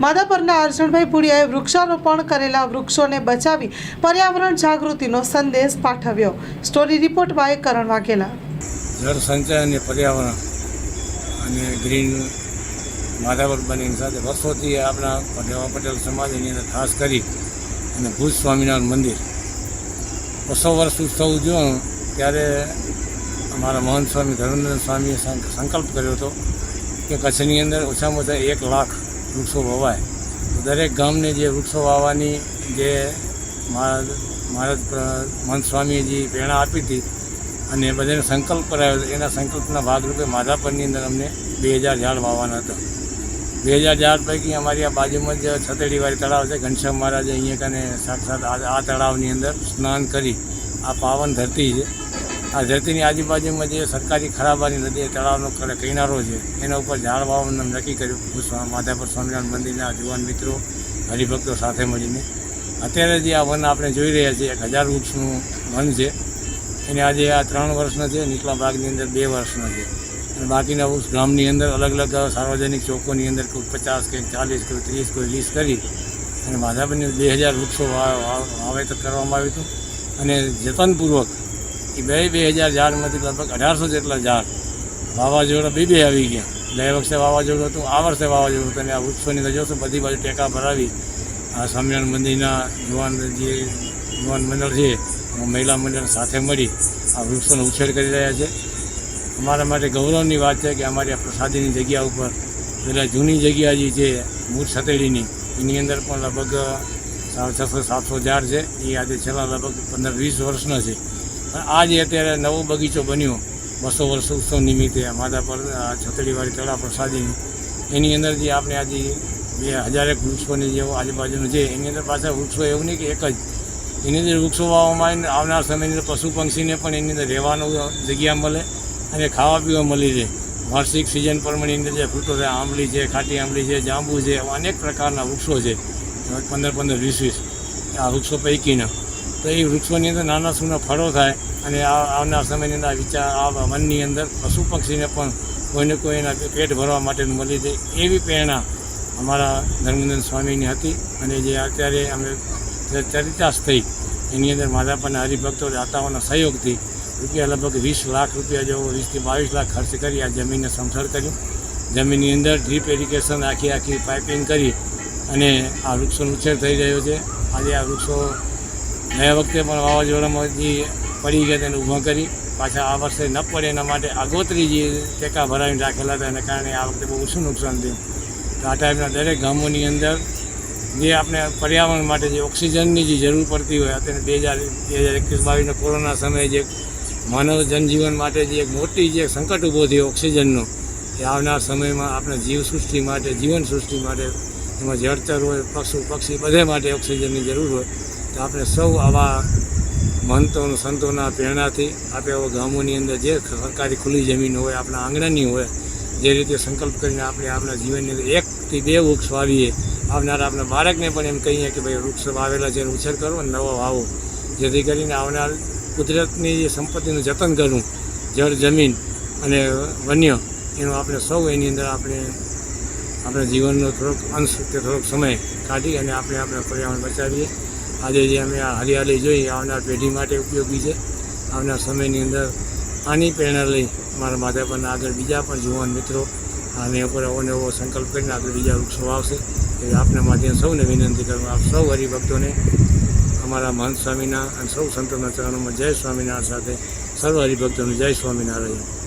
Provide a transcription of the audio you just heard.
માધાપરના અર્જુનભાઈ પુડિયાએ વૃક્ષારોપણ કરેલા વૃક્ષોને બચાવી પર્યાવરણ જાગૃતિનો સંદેશ પાઠવ્યો। સ્ટોરી રિપોર્ટ બાય કરણ વાઘેલા। જળ સંચય અને પર્યાવરણ અને ગ્રીન માધાપર બનીની સાથે વર્ષોથી આપણા પટેલ સમાજની અંદર ખાસ કરી અને ભુજ સ્વામિનારાયણ મંદિર 200 વર્ષ ઉત્સવ ઉજવ્યો ત્યારે અમારા મહંત સ્વામી ધર્મેન્દ્ર સ્વામીએ સંકલ્પ કર્યો હતો કે કચ્છની અંદર ઓછામાં ઓછા 1 લાખ વૃક્ષો વવાય। દરેક ગામને જે વૃક્ષો વાવવાની જે મહારાજ મહંત સ્વામીએ જે પ્રેરણા આપી હતી અને બધાને સંકલ્પ કરાવ્યો, એના સંકલ્પના ભાગરૂપે માધાપરની અંદર અમને 2000 ઝાડ વાવવાના હતા। 2000 ઝાડ પૈકી અમારી આ બાજુમાં જ છતેડીવાળી તળાવ છે, ઘનશ્યામ મહારાજે અહીંયા કને સાક્ષાત આ તળાવની અંદર સ્નાન કરી આ પાવન ધરતી છે। આ ધરતીની આજુબાજુમાં જે સરકારી ખરાબાની નદી તળાવનો કિનારો છે એના ઉપર ઝાડ વાવવાનું નક્કી કર્યું માધાપર સ્વામિનારાયણ મંદિરના જુવાન મિત્રો હરિભક્તો સાથે મળીને। અત્યારે જે આ વન આપણે જોઈ રહ્યા છીએ 1000 વૃક્ષનું વન છે, એને આજે આ 3 વર્ષના છે, નીચલા ભાગની અંદર 2 વર્ષના છે અને બાકીના વૃક્ષ ગામની અંદર અલગ અલગ સાર્વજનિક ચોકોની અંદર કોઈ 50, કોઈ 40, કોઈ 30, કોઈ 20 કરી અને માધાપરની 2000 વૃક્ષો વાવેતર કરવામાં આવ્યું હતું અને જતનપૂર્વક એ 2000 ઝાડમાંથી લગભગ 1800 જેટલા ઝાડ વાવાઝોડા બે આવી ગયા। ગયા વર્ષે વાવાઝોડું હતું, આ વર્ષે વાવાઝોડું હતું અને આ વૃક્ષોની અંદર જોશો બધી બાજુ ટેકા ભરાવી આ સ્વામિનારાયણ મંદિરના જુવાન મંડળ છે, મહિલા મંડળ સાથે મળી આ વૃક્ષોનો ઉછેર કરી રહ્યા છે। અમારા માટે ગૌરવની વાત છે કે અમારી આ પ્રસાદીની જગ્યા ઉપર પહેલાં જૂની જગ્યા જે છે મૂળ છતેડીની એની અંદર પણ લગભગ 600-700 ઝાડ છે, એ આજે છેલ્લા લગભગ 15-20 વર્ષના છે। આ જે અત્યારે નવો બગીચો બન્યો 200 વર્ષ ઉત્સવ નિમિત્તે માધાપર છતડીવાળી તળાવ પ્રસાદીની, એની અંદર જે આપણે આજે 2000 વૃક્ષોની જે આજુબાજુનું છે એની અંદર પાછા વૃક્ષો એવું નહીં કે એક જ, એની અંદર વૃક્ષો વાવવામાં આવનાર સમયની અંદર પશુ પંક્ષીને પણ એની અંદર રહેવાનું જગ્યા મળે અને ખાવા પીવા મળી રહે। વાર્ષિક સિઝન પ્રમાણે એની અંદર જે ફ્રૂટો છે, આંબલી છે, ખાટી આંબલી છે, જાંબુ છે, અનેક પ્રકારના વૃક્ષો છે, 15-20 આ વૃક્ષો પૈકીના। તો એ વૃક્ષોની અંદર નાના સૂના ફળો થાય અને આવનાર સમયની અંદર આ વનની અંદર પશુ પક્ષીને પણ કોઈને કોઈ એના પેટ ભરવા માટેનું મળી રહે એવી પ્રેરણા અમારા ધર્મેન્દ્ર સ્વામીની હતી અને જે અત્યારે અમે ચરિતાર્થ થઈ એની અંદર માધાપરના હરિભક્તો દાતાઓના સહયોગથી રૂપિયા લગભગ 20 લાખ રૂપિયા જેવો 20 થી 22 લાખ ખર્ચ કરી આ જમીનને સમથળ કર્યું। જમીનની અંદર ડ્રીપ ઇરિગેશન આખી પાઇપિંગ કરી અને આ વૃક્ષોનો ઉછેર થઈ રહ્યો છે। આજે આ વૃક્ષો ગયા વખતે પણ વાવાઝોડામાં જે પડી ગયા તેને ઊભા કરી પાછા આ વર્ષે ન પડે એના માટે આગોતરી જે ટેકા ભરાવીને રાખેલા હતા, એના કારણે આ વખતે બહુ ઓછું નુકસાન થયું। તો આ ટાઈપના દરેક ગામોની અંદર જે આપણે પર્યાવરણ માટે જે ઓક્સિજનની જે જરૂર પડતી હોય, અત્યારે 2021-22 કોરોના સમયે જે માનવ જનજીવન માટે જે એક મોટી જે સંકટ ઊભો થયો ઓક્સિજનનો, એ આવનાર સમયમાં આપણે જીવસૃષ્ટિ માટે, જીવન સૃષ્ટિ માટે, એમાં જળચર હોય, પશુ પક્ષી બધે માટે ઓક્સિજનની જરૂર હોય। તો આપણે સૌ આવા મહંતો સંતોના પ્રેરણાથી આપણે આવા ગામોની અંદર જે સરકારી ખુલ્લી જમીન હોય, આપણા આંગણાની હોય, જે રીતે સંકલ્પ કરીને આપણે આપણા જીવનની અંદર 1 થી 2 વૃક્ષ વાવીએ, આવનારા આપણા બાળકને પણ એમ કહીએ કે ભાઈ વૃક્ષ વાવેલા છે એનો ઉછેર કરો અને નવો વાવો, જેથી કરીને આવનાર કુદરતની જે સંપત્તિનું જતન કરવું, જળ જમીન અને વન્ય, એનું આપણે સૌ એની અંદર આપણા જીવનનો થોડોક અંશ કે થોડોક સમય કાઢી અને આપણે પર્યાવરણ બચાવીએ। આજે જે અમે આ હરિયાળી જોઈ આવનાર પેઢી માટે ઉપયોગી છે। આવનાર સમયની અંદર આની પ્રેરણા લઈ અમારા માધાપરના આગળ બીજા પણ જુવાન મિત્રો આને ઉપર નવો સંકલ્પ કરીને આગળ બીજા વૃક્ષો વાવશે। એ આપના માધ્યમ સૌને વિનંતી કરું, આપ સૌ હરિભક્તોને અમારા મહંત સ્વામીના અને સૌ સંતોના ચરણોમાં જય સ્વામિનારાયણ સાથે સર્વ હરિભક્તોને જય સ્વામિનારાયણ।